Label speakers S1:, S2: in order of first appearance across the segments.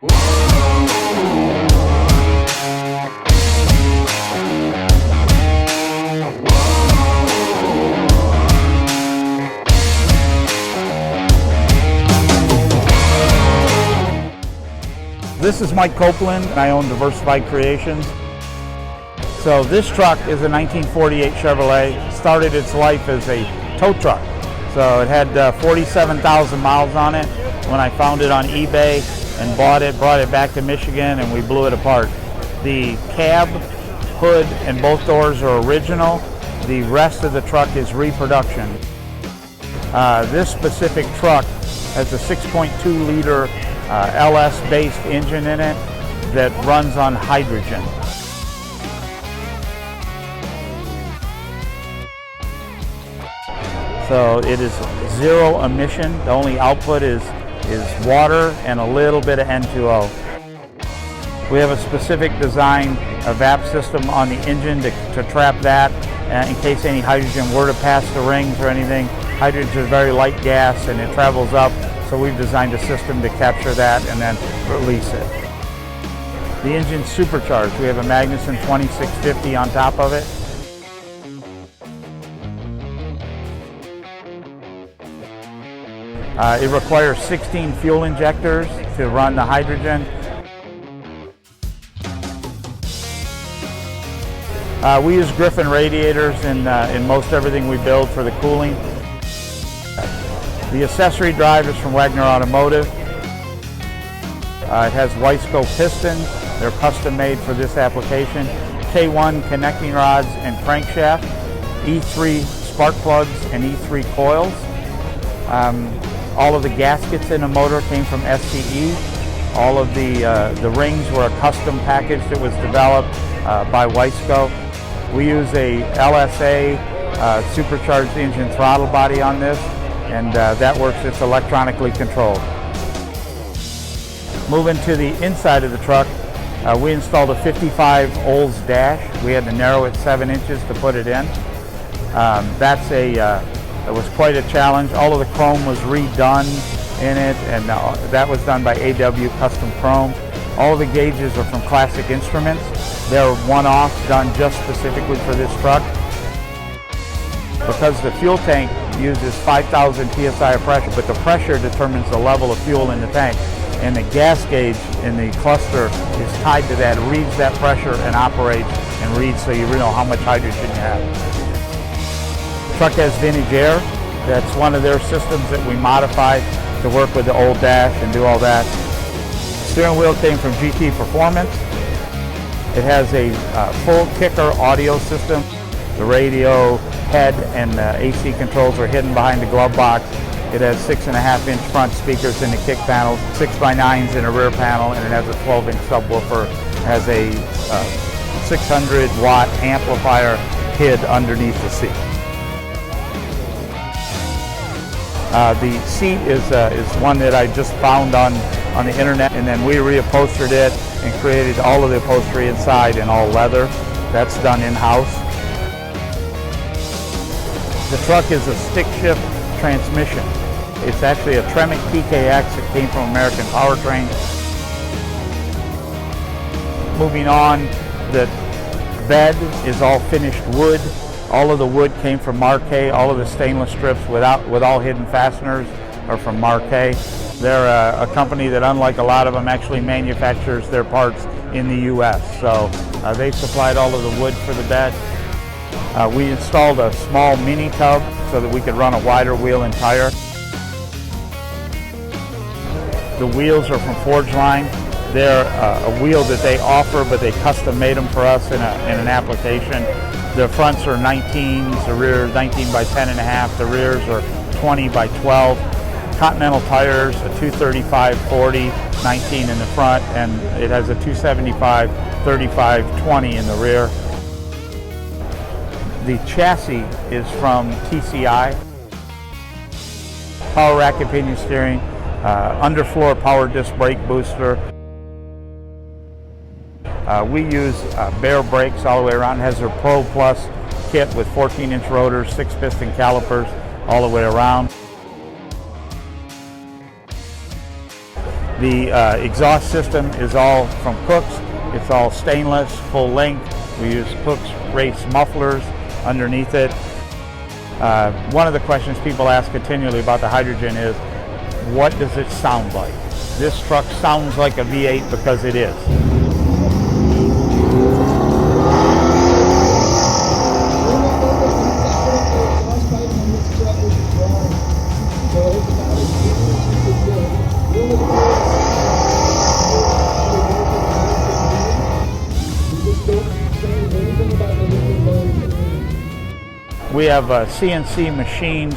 S1: This is Mike Copeland, and I own Diversified Creations. So this truck is a 1948 Chevrolet. Started its life as a tow truck. So it had 47,000 miles on it when I found it on eBay and brought it back to Michigan, and we blew it apart. The cab, hood, and both doors are original. The rest of the truck is reproduction. This specific truck has a 6.2 liter LS-based engine in it that runs on hydrogen. So it is zero emission. The only output is water and a little bit of N2O. We have a specific design EVAP system on the engine to trap that in case any hydrogen were to pass the rings or anything. Hydrogen is very light gas and it travels up. So we've designed a system to capture that and then release it. The engine's supercharged. We have a Magnuson 2650 on top of it. It requires 16 fuel injectors to run the hydrogen. We use Griffin radiators in most everything we build for the cooling. The accessory drive is from Wagner Automotive. It has Wiseco pistons. They're custom made for this application. K1 connecting rods and crankshaft. E3 spark plugs and E3 coils. All of the gaskets in the motor came from SCE. All of the rings were a custom package that was developed by Wiseco. We use a LSA supercharged engine throttle body on this. And that works, it's electronically controlled. Moving to the inside of the truck, we installed a 55 Olds dash. We had to narrow it 7 inches to put it in. It was quite a challenge. All of the chrome was redone in it, and that was done by AW Custom Chrome. All of the gauges are from Classic Instruments. They're one-off, done just specifically for this truck. Because the fuel tank uses 5,000 psi of pressure, but the pressure determines the level of fuel in the tank. And the gas gauge in the cluster is tied to that. It reads that pressure and operates and reads so you know how much hydrogen you have. The truck has vintage air. That's one of their systems that we modified to work with the old dash and do all that. The steering wheel came from GT Performance. It has a full kicker audio system. The radio, head, and AC controls are hidden behind the glove box. It has 6.5-inch front speakers in the kick panels, 6x9s in the rear panel, and it has a 12-inch subwoofer. It has a 600-watt amplifier hid underneath the seat. The seat is one that I just found on the internet, and then we reupholstered it and created all of the upholstery inside in all leather. That's done in-house. The truck is a stick shift transmission. It's actually a Tremec PKX that came from American Powertrain. Moving on, the bed is all finished wood. All of the wood came from Marquet. All of the stainless strips with all hidden fasteners are from Marquet. They're a company that, unlike a lot of them, actually manufactures their parts in the U.S. So they supplied all of the wood for the bed. We installed a small mini tub so that we could run a wider wheel and tire. The wheels are from Forgeline. They're a wheel that they offer, but they custom made them for us in an application. The fronts are 19s, the rear 19 by 10.5, the rears are 20 by 12. Continental tires, a 235/40, 19 in the front, and it has a 275/35/20 in the rear. The chassis is from TCI. Power rack and pinion steering, underfloor power disc brake booster. We use bare brakes all the way around. It has their Pro Plus kit with 14-inch rotors, 6-piston calipers all the way around. The exhaust system is all from Cook's. It's all stainless, full length. We use Cook's race mufflers underneath it. One of the questions people ask continually about the hydrogen is, what does it sound like? This truck sounds like a V8 because it is. We have a CNC machined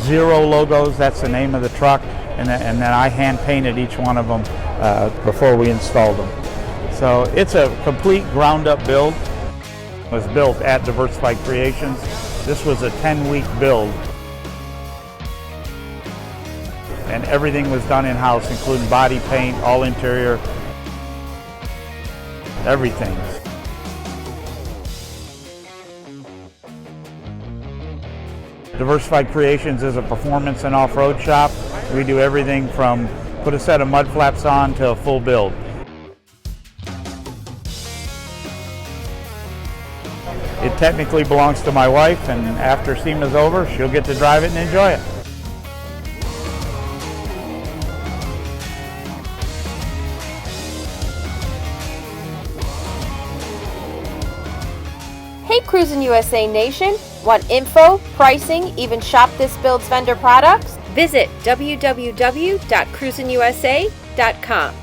S1: Zero logos. That's the name of the truck, and then I hand painted each one of them before we installed them. So it's a complete ground up build. It was built at Diversified Creations. This was a 10-week build, and everything was done in-house, including body paint, all interior, everything. Diversified Creations is a performance and off-road shop. We do everything from put a set of mud flaps on to a full build. It technically belongs to my wife, and after SEMA's over, she'll get to drive it and enjoy it.
S2: Hey Cruisin' USA Nation! Want info, pricing, even shop this build's vendor products? Visit www.cruisinusa.com.